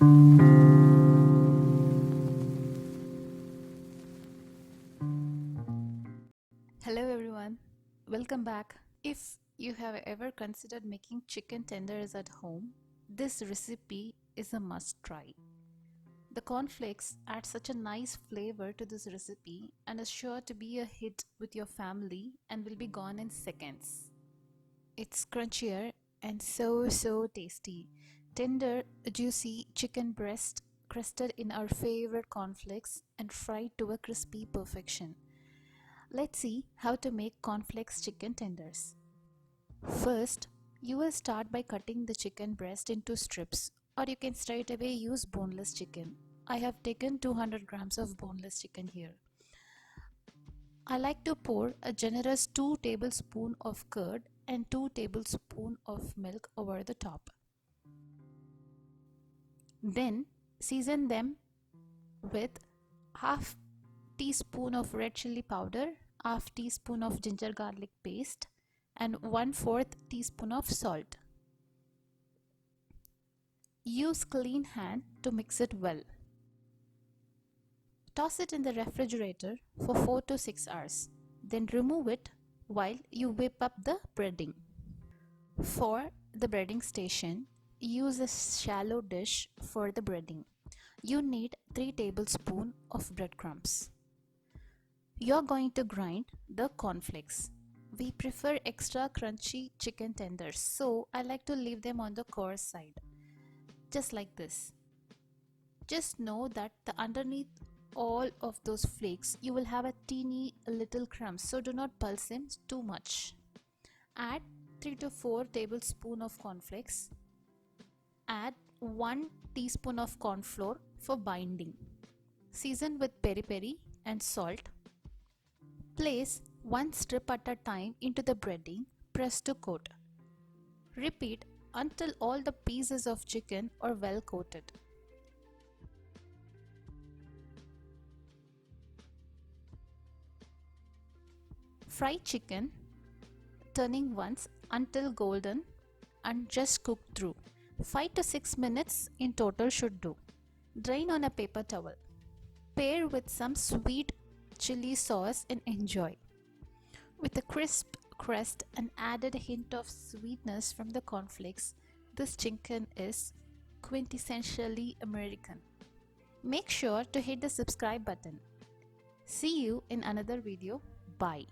Hello everyone, welcome back. If you have ever considered making chicken tenders at home, this recipe is a must try. The cornflakes add such a nice flavor to this recipe and is sure to be a hit with your family and will be gone in seconds. It's crunchier and so tasty. Tender, juicy chicken breast crusted in our favorite cornflakes and fried to a crispy perfection. Let's see how to make cornflakes chicken tenders. First, you will start by cutting the chicken breast into strips, or you can straight away use boneless chicken. I have taken 200 grams of boneless chicken here. I like to pour a generous 2 tablespoons of curd and 2 tablespoons of milk over the top. Then season them with half teaspoon of red chili powder, half teaspoon of ginger garlic paste, and 1/4 teaspoon of salt. Use clean hand to mix it well. Toss it in the refrigerator for 4 to 6 hours. Then remove it while you whip up the breading. For the breading station, use a shallow dish for the breading. You need 3 tablespoons of breadcrumbs. You're going to grind the cornflakes. We prefer extra crunchy chicken tenders, so I like to leave them on the coarse side, just like this. Just know that underneath all of those flakes you will have a teeny little crumbs, so do not pulse them too much. Add 3 to 4 tablespoons of cornflakes. Add 1 teaspoon of corn flour for binding. Season with peri peri and salt. Place one strip at a time into the breading, press to coat. Repeat until all the pieces of chicken are well coated. Fry chicken, turning once until golden and just cook through. 5 to 6 minutes in total should do. Drain on a paper towel. Pair with some sweet chili sauce and enjoy. With a crisp crust and added hint of sweetness from the cornflakes, this chicken is quintessentially American. Make sure to hit the subscribe button. See you in another video. Bye.